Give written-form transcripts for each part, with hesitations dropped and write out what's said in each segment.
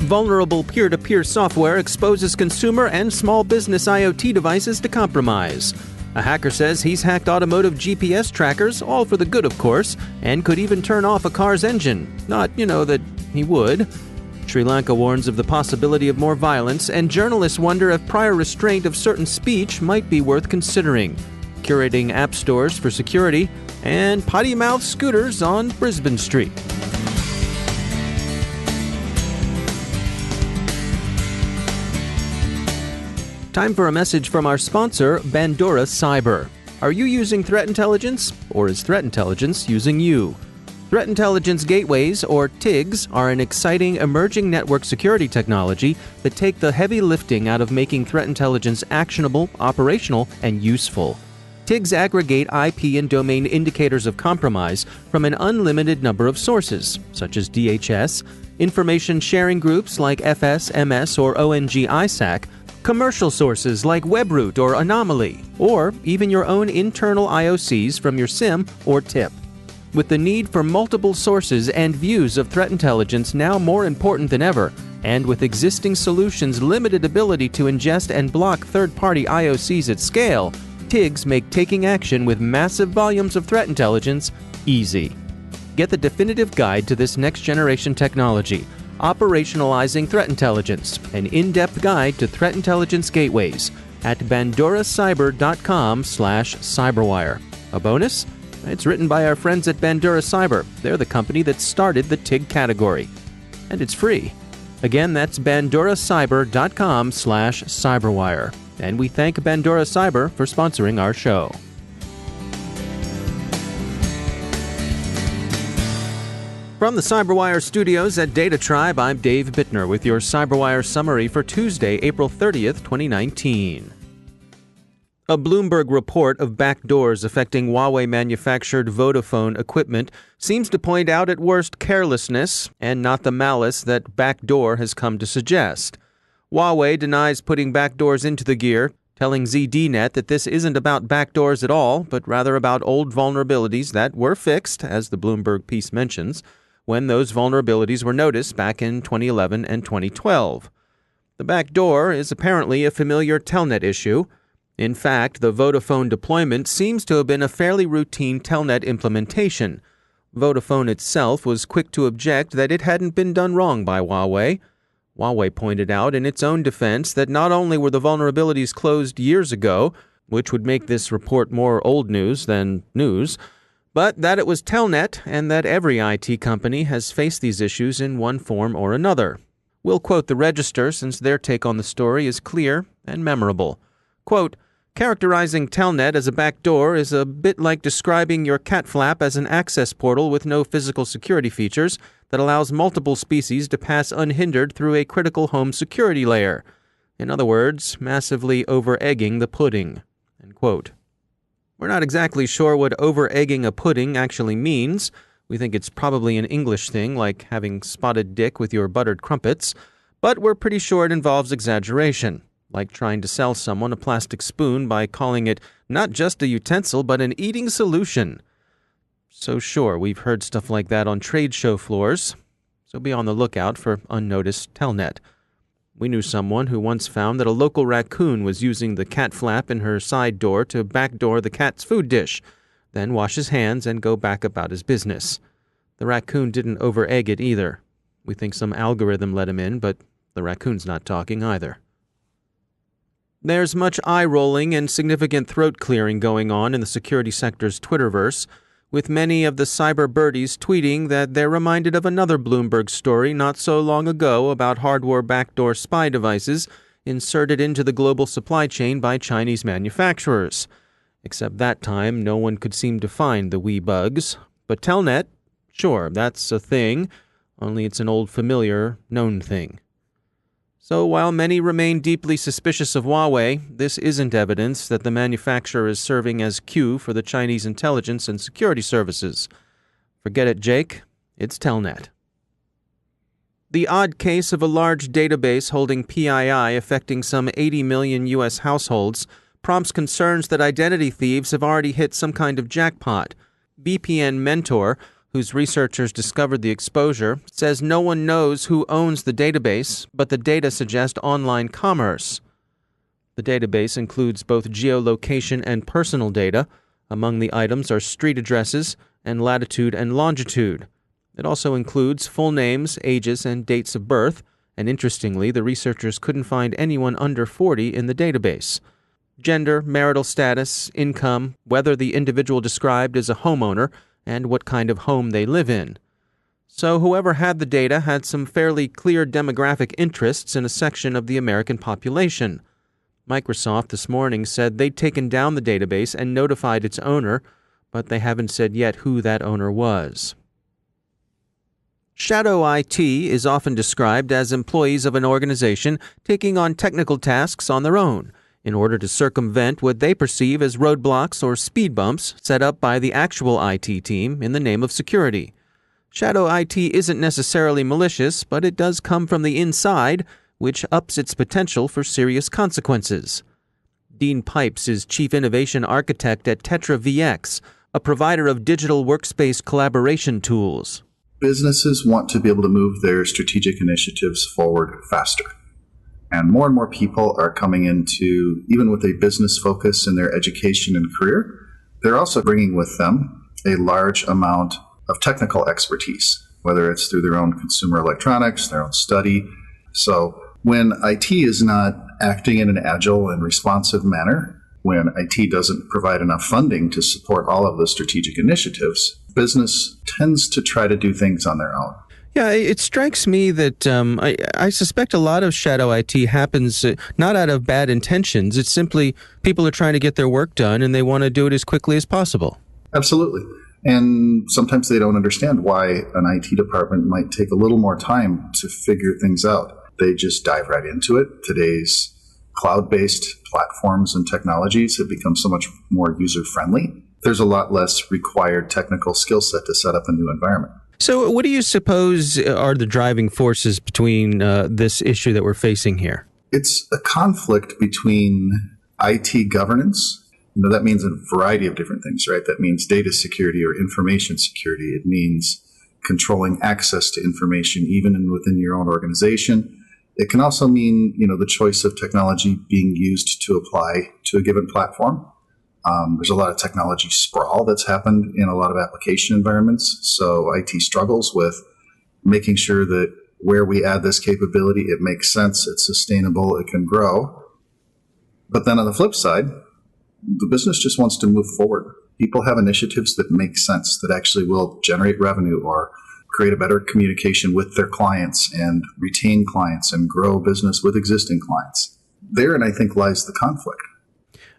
Vulnerable peer-to-peer software exposes consumer and small business IoT devices to compromise. A hacker says he's hacked automotive GPS trackers, all for the good, of course, and could even turn off a car's engine. Not, that he would. Sri Lanka warns of the possibility of more violence, and journalists wonder if prior restraint of certain speech might be worth considering. Curating app stores for security, and potty-mouth scooters on Brisbane Street. Time for a message from our sponsor, Bandora Cyber. Are you using threat intelligence, or is threat intelligence using you? Threat Intelligence Gateways, or TIGs, are an exciting emerging network security technology that take the heavy lifting out of making threat intelligence actionable, operational, and useful. TIGs aggregate IP and domain indicators of compromise from an unlimited number of sources, such as DHS, information sharing groups like FS, MS, or ONG ISAC, commercial sources like Webroot or Anomaly, or even your own internal IOCs from your SIM or TIP. With the need for multiple sources and views of threat intelligence now more important than ever, and with existing solutions' limited ability to ingest and block third-party IOCs at scale, TIGs make taking action with massive volumes of threat intelligence easy. Get the definitive guide to this next-generation technology, Operationalizing Threat Intelligence, an in-depth guide to threat intelligence gateways at bandoracyber.com/cyberwire. A bonus? It's written by our friends at Bandora Cyber. They're the company that started the TIG category. And it's free. Again, that's bandoracyber.com/cyberwire. And we thank Bandora Cyber for sponsoring our show. From the CyberWire studios at Data Tribe, I'm Dave Bittner with your CyberWire summary for Tuesday, April 30th, 2019. A Bloomberg report of backdoors affecting Huawei-manufactured Vodafone equipment seems to point out at worst carelessness and not the malice that backdoor has come to suggest. Huawei denies putting backdoors into the gear, telling ZDNet that this isn't about backdoors at all, but rather about old vulnerabilities that were fixed, as the Bloomberg piece mentions, when those vulnerabilities were noticed back in 2011 and 2012. The backdoor is apparently a familiar Telnet issue. In fact, the Vodafone deployment seems to have been a fairly routine Telnet implementation. Vodafone itself was quick to object that it hadn't been done wrong by Huawei. Huawei pointed out in its own defense that not only were the vulnerabilities closed years ago, which would make this report more old news than news, but that it was Telnet and that every IT company has faced these issues in one form or another. We'll quote the Register since their take on the story is clear and memorable. Quote, "Characterizing Telnet as a backdoor is a bit like describing your cat flap as an access portal with no physical security features that allows multiple species to pass unhindered through a critical home security layer. In other words, massively over-egging the pudding." End quote. We're not exactly sure what over-egging a pudding actually means. We think it's probably an English thing, like having spotted dick with your buttered crumpets, but we're pretty sure it involves exaggeration, like trying to sell someone a plastic spoon by calling it not just a utensil, but an eating solution. So sure, we've heard stuff like that on trade show floors, so be on the lookout for unnoticed Telnet. We knew someone who once found that a local raccoon was using the cat flap in her side door to backdoor the cat's food dish, then wash his hands and go back about his business. The raccoon didn't over-egg it either. We think some algorithm let him in, but the raccoon's not talking either. There's much eye-rolling and significant throat-clearing going on in the security sector's Twitterverse, with many of the cyber birdies tweeting that they're reminded of another Bloomberg story not so long ago about hardware backdoor spy devices inserted into the global supply chain by Chinese manufacturers. Except that time, no one could seem to find the wee bugs. But Telnet, sure, that's a thing, only it's an old familiar, known thing. So while many remain deeply suspicious of Huawei, this isn't evidence that the manufacturer is serving as cue for the Chinese intelligence and security services. Forget it, Jake. It's Telnet. The odd case of a large database holding PII affecting some 80 million U.S. households prompts concerns that identity thieves have already hit some kind of jackpot. VPN Mentor, whose researchers discovered the exposure, says no one knows who owns the database, but the data suggest online commerce. The database includes both geolocation and personal data. Among the items are street addresses and latitude and longitude. It also includes full names, ages, and dates of birth, and interestingly, the researchers couldn't find anyone under 40 in the database. Gender, marital status, income, whether the individual described is a homeowner, and what kind of home they live in. So whoever had the data had some fairly clear demographic interests in a section of the American population. Microsoft this morning said they'd taken down the database and notified its owner, but they haven't said yet who that owner was. Shadow IT is often described as employees of an organization taking on technical tasks on their own in order to circumvent what they perceive as roadblocks or speed bumps set up by the actual IT team in the name of security. Shadow IT isn't necessarily malicious, but it does come from the inside, which ups its potential for serious consequences. Dean Pipes is Chief Innovation Architect at Tetra VX, a provider of digital workspace collaboration tools. Businesses want to be able to move their strategic initiatives forward faster. And more people are coming into, even with a business focus in their education and career, they're also bringing with them a large amount of technical expertise, whether it's through their own consumer electronics, their own study. So when IT is not acting in an agile and responsive manner, when IT doesn't provide enough funding to support all of the strategic initiatives, business tends to try to do things on their own. Yeah, it strikes me that I suspect a lot of shadow IT happens not out of bad intentions. It's simply people are trying to get their work done and they want to do it as quickly as possible. Absolutely. And sometimes they don't understand why an IT department might take a little more time to figure things out. They just dive right into it. Today's cloud-based platforms and technologies have become so much more user-friendly. There's a lot less required technical skill set to set up a new environment. So what do you suppose are the driving forces between this issue that we're facing here? It's a conflict between IT governance. That means a variety of different things, right? That means data security or information security. It means controlling access to information even within your own organization. It can also mean, the choice of technology being used to apply to a given platform. There's a lot of technology sprawl that's happened in a lot of application environments. So IT struggles with making sure that where we add this capability, it makes sense, it's sustainable, it can grow. But then on the flip side, the business just wants to move forward. People have initiatives that make sense, that actually will generate revenue or create a better communication with their clients and retain clients and grow business with existing clients. Therein, I think, lies the conflict.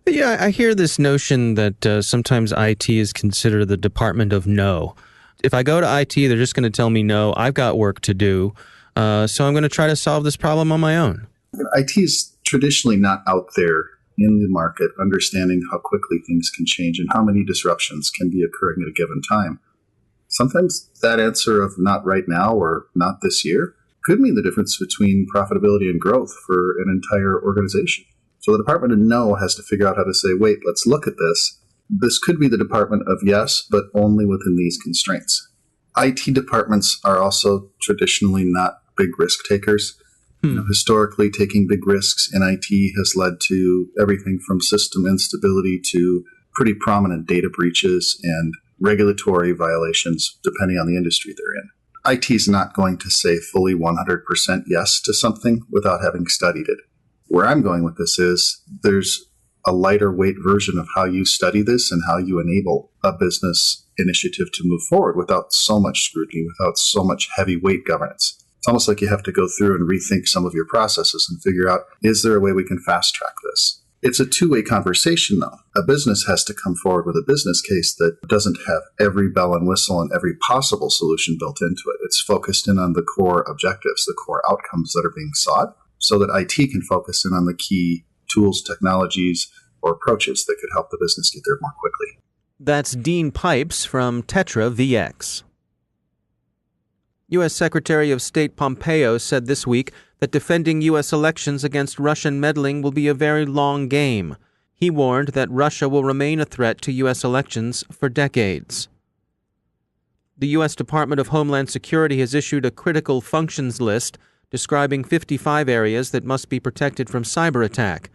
Yeah, I hear this notion that sometimes IT is considered the department of no. If I go to IT, they're just going to tell me no, I've got work to do, so I'm going to try to solve this problem on my own. IT is traditionally not out there in the market understanding how quickly things can change and how many disruptions can be occurring at a given time. Sometimes that answer of not right now or not this year could mean the difference between profitability and growth for an entire organization. So the department of no has to figure out how to say, wait, let's look at this. This could be the department of yes, but only within these constraints. IT departments are also traditionally not big risk takers. Historically, taking big risks in IT has led to everything from system instability to pretty prominent data breaches and regulatory violations, depending on the industry they're in. IT is not going to say fully 100% yes to something without having studied it. Where I'm going with this is there's a lighter weight version of how you study this and how you enable a business initiative to move forward without so much scrutiny, without so much heavyweight governance. It's almost like you have to go through and rethink some of your processes and figure out, is there a way we can fast track this? It's a two-way conversation, though. A business has to come forward with a business case that doesn't have every bell and whistle and every possible solution built into it. It's focused in on the core objectives, the core outcomes that are being sought, so that IT can focus in on the key tools, technologies, or approaches that could help the business get there more quickly. That's Dean Pipes from Tetra VX. U.S. Secretary of State Pompeo said this week that defending U.S. elections against Russian meddling will be a very long game. He warned that Russia will remain a threat to U.S. elections for decades. The U.S. Department of Homeland Security has issued a critical functions list describing 55 areas that must be protected from cyber attack.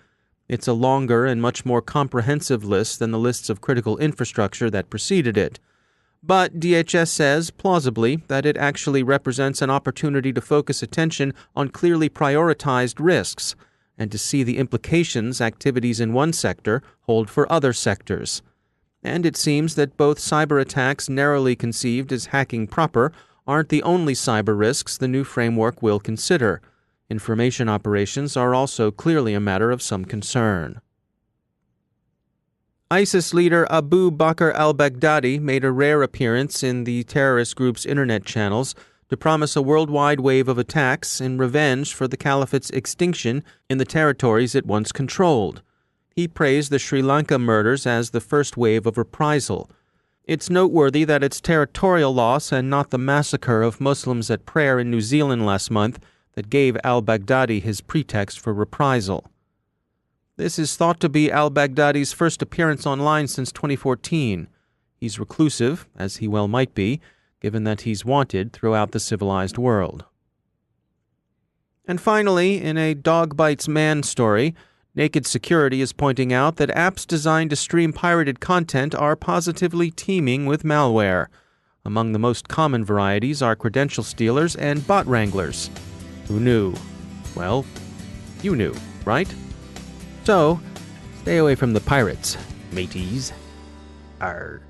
It's a longer and much more comprehensive list than the lists of critical infrastructure that preceded it. But DHS says, plausibly, that it actually represents an opportunity to focus attention on clearly prioritized risks and to see the implications activities in one sector hold for other sectors. And it seems that both cyber attacks narrowly conceived as hacking proper aren't the only cyber risks the new framework will consider. Information operations are also clearly a matter of some concern. ISIS leader Abu Bakr al-Baghdadi made a rare appearance in the terrorist group's internet channels to promise a worldwide wave of attacks in revenge for the caliphate's extinction in the territories it once controlled. He praised the Sri Lanka murders as the first wave of reprisal. It's noteworthy that it's territorial loss and not the massacre of Muslims at prayer in New Zealand last month that gave al-Baghdadi his pretext for reprisal. This is thought to be al-Baghdadi's first appearance online since 2014. He's reclusive, as he well might be, given that he's wanted throughout the civilized world. And finally, in a dog bites man story, Naked Security is pointing out that apps designed to stream pirated content are positively teeming with malware. Among the most common varieties are credential stealers and bot wranglers. Who knew? Well, you knew, right? So, stay away from the pirates, mateys. Arr.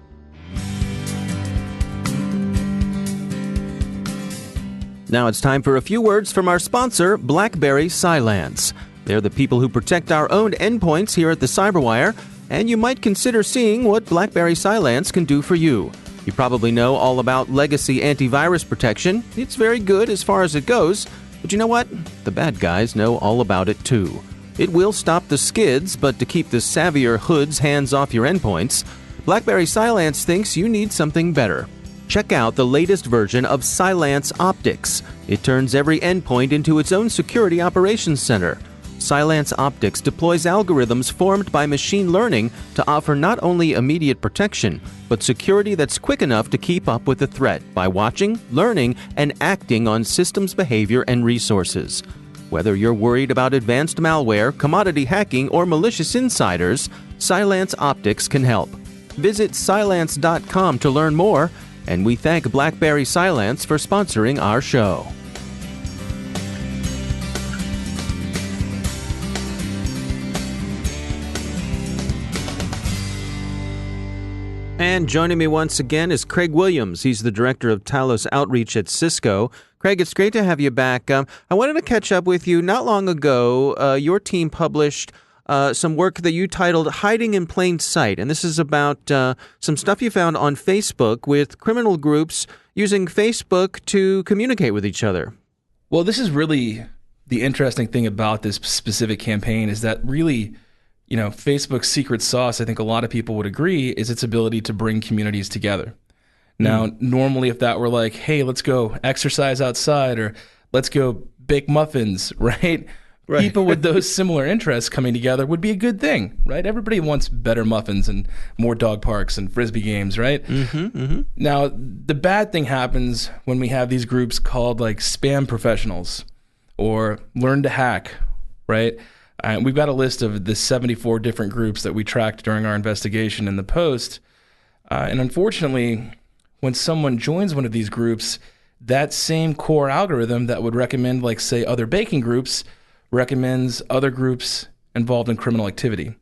Now it's time for a few words from our sponsor, BlackBerry Cylance. They're the people who protect our own endpoints here at the CyberWire, and you might consider seeing what BlackBerry Cylance can do for you. You probably know all about legacy antivirus protection. It's very good as far as it goes, but you know what? The bad guys know all about it too. It will stop the skids, but to keep the savvier hoods hands off your endpoints, BlackBerry Cylance thinks you need something better. Check out the latest version of Cylance Optics. It turns every endpoint into its own security operations center. Cylance Optics deploys algorithms formed by machine learning to offer not only immediate protection, but security that's quick enough to keep up with the threat by watching, learning, and acting on systems behavior and resources. Whether you're worried about advanced malware, commodity hacking, or malicious insiders, Cylance Optics can help. Visit Cylance.com to learn more, and we thank BlackBerry Cylance for sponsoring our show. And joining me once again is Craig Williams. He's the director of Talos Outreach at Cisco. Craig, it's great to have you back. I wanted to catch up with you. Not long ago, your team published some work that you titled Hiding in Plain Sight. And this is about some stuff you found on Facebook with criminal groups using Facebook to communicate with each other. Well, this is really the interesting thing about this specific campaign is that really, you know, Facebook's secret sauce, I think a lot of people would agree, is its ability to bring communities together. Now, normally if that were like, hey, let's go exercise outside or let's go bake muffins, right? People with those similar interests coming together would be a good thing, right? Everybody wants better muffins and more dog parks and Frisbee games, right? Now, the bad thing happens when we have these groups called like spam professionals or learn to hack, right? We've got a list of the 74 different groups that we tracked during our investigation in the Post. And unfortunately, when someone joins one of these groups, that same core algorithm that would recommend, like, say, other baking groups recommends other groups involved in criminal activity.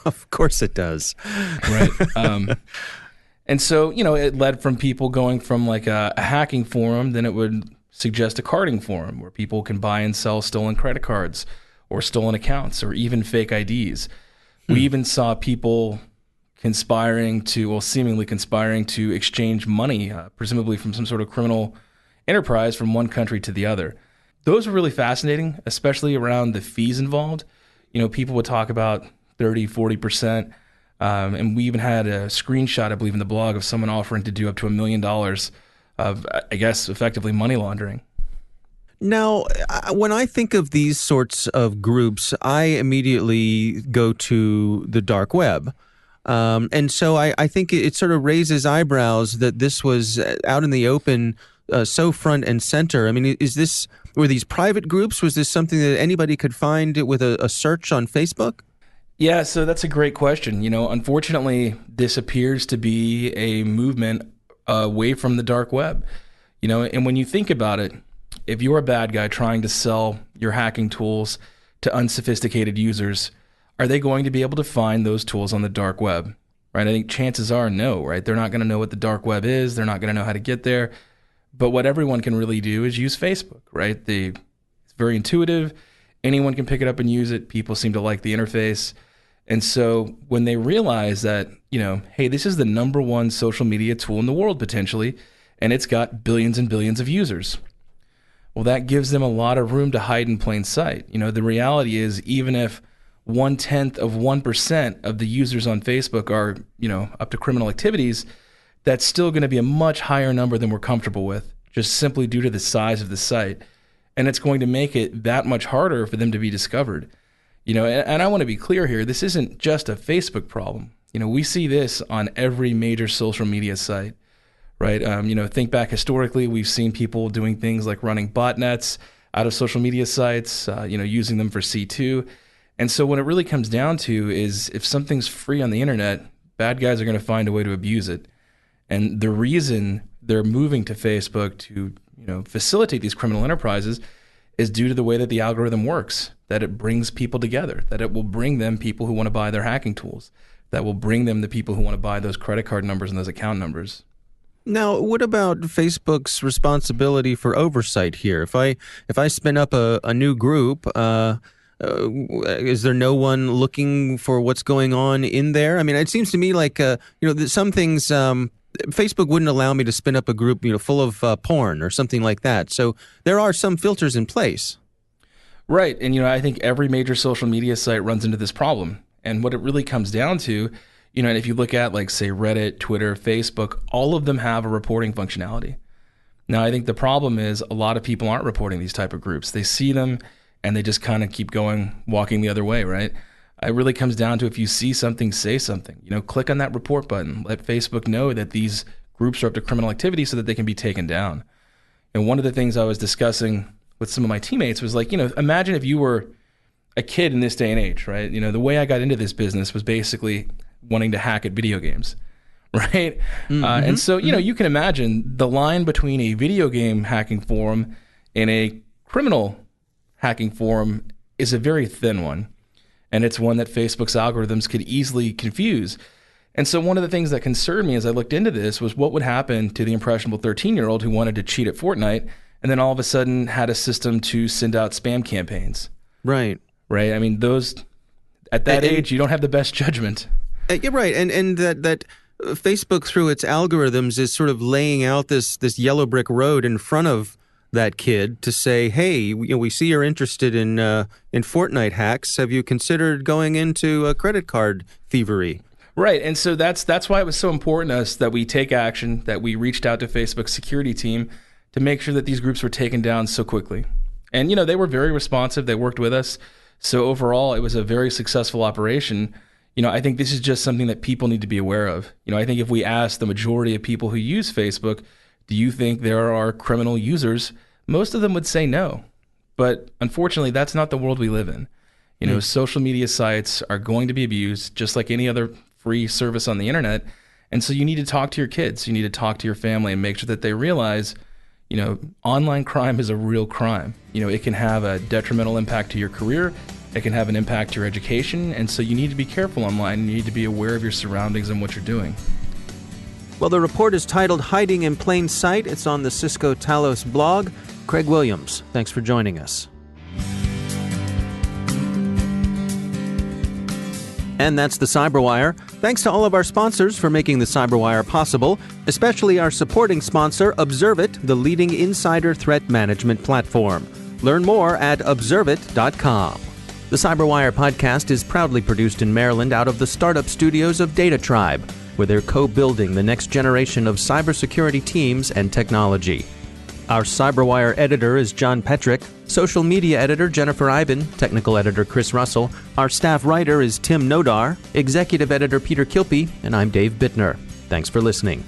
Of course it does. Right. And so, you know, it led from people going from like a hacking forum, then it would suggest a carding forum where people can buy and sell stolen credit cards or stolen accounts or even fake IDs. We even saw people seemingly conspiring to exchange money, presumably from some sort of criminal enterprise from one country to the other. Those were really fascinating, especially around the fees involved. You know, people would talk about 30, 40%. And we even had a screenshot, I believe, in the blog of someone offering to do up to $1 million of, I guess, effectively money laundering. Now, when I think of these sorts of groups, I immediately go to the dark web. And so I think it sort of raises eyebrows that this was out in the open, so front and center. I mean, were these private groups? Was this something that anybody could find with a search on Facebook? Yeah, so that's a great question. Unfortunately, this appears to be a movement away from the dark web. And when you think about it, if you're a bad guy trying to sell your hacking tools to unsophisticated users, are they going to be able to find those tools on the dark web? Right? I think chances are no, right? They're not going to know what the dark web is. They're not going to know how to get there. But what everyone can really do is use Facebook, right? It's very intuitive. Anyone can pick it up and use it. People seem to like the interface. And so when they realize that, hey, this is the number one social media tool in the world potentially, and it's got billions and billions of users, well, that gives them a lot of room to hide in plain sight. The reality is, even if 0.1% of the users on Facebook are, up to criminal activities, that's still going to be a much higher number than we're comfortable with, just simply due to the size of the site. And it's going to make it that much harder for them to be discovered. And I want to be clear here, this isn't just a Facebook problem. We see this on every major social media site, right? Think back historically, we've seen people doing things like running botnets out of social media sites, using them for C2. And so what it really comes down to is if something's free on the internet, bad guys are going to find a way to abuse it. And the reason they're moving to Facebook to, facilitate these criminal enterprises is due to the way that the algorithm works, that it brings people together, that it will bring them people who want to buy their hacking tools, that will bring them the people who want to buy those credit card numbers and those account numbers. Now, what about Facebook's responsibility for oversight here? If I spin up a new group, is there no one looking for what's going on in there? I mean, it seems to me like some things Facebook wouldn't allow me to spin up a group full of porn or something like that. So there are some filters in place. Right, and I think every major social media site runs into this problem. And what it really comes down to, and if you look at like say Reddit, Twitter, Facebook, all of them have a reporting functionality. Now, I think the problem is a lot of people aren't reporting these type of groups. They see them and they just kind of keep walking the other way, right? It really comes down to if you see something, say something. Click on that report button. Let Facebook know that these groups are up to criminal activity so that they can be taken down. And one of the things I was discussing with some of my teammates was like, imagine if you were a kid in this day and age, right? The way I got into this business was basically wanting to hack at video games, right? Mm-hmm. And so, you can imagine the line between a video game hacking forum and a criminal hacking forum is a very thin one. And it's one that Facebook's algorithms could easily confuse. And so one of the things that concerned me as I looked into this was what would happen to the impressionable 13-year-old who wanted to cheat at Fortnite and then all of a sudden had a system to send out spam campaigns. Right. Right. I mean, at that age, you don't have the best judgment. You're right. And that Facebook, through its algorithms, is sort of laying out this yellow brick road in front of that kid to say, hey, we see you're interested in Fortnite hacks. Have you considered going into credit card thievery? Right, and so that's why it was so important to us that we take action, that we reached out to Facebook's security team to make sure that these groups were taken down so quickly. And they were very responsive. They worked with us. So overall, it was a very successful operation. I think this is just something that people need to be aware of. I think if we ask the majority of people who use Facebook, do you think there are criminal users? Most of them would say no. But unfortunately, that's not the world we live in. Social media sites are going to be abused just like any other free service on the internet. And so you need to talk to your kids. You need to talk to your family and make sure that they realize, online crime is a real crime. It can have a detrimental impact to your career. It can have an impact to your education. And so you need to be careful online. You need to be aware of your surroundings and what you're doing. Well, the report is titled Hiding in Plain Sight. It's on the Cisco Talos blog. Craig Williams, thanks for joining us. And that's the CyberWire. Thanks to all of our sponsors for making the CyberWire possible, especially our supporting sponsor, Observit, the leading insider threat management platform. Learn more at observit.com. The CyberWire podcast is proudly produced in Maryland out of the startup studios of Data Tribe, where they're co-building the next generation of cybersecurity teams and technology. Our CyberWire editor is John Petrick, social media editor Jennifer Iben, technical editor Chris Russell. Our staff writer is Tim Nodar, executive editor Peter Kilpie, and I'm Dave Bittner. Thanks for listening.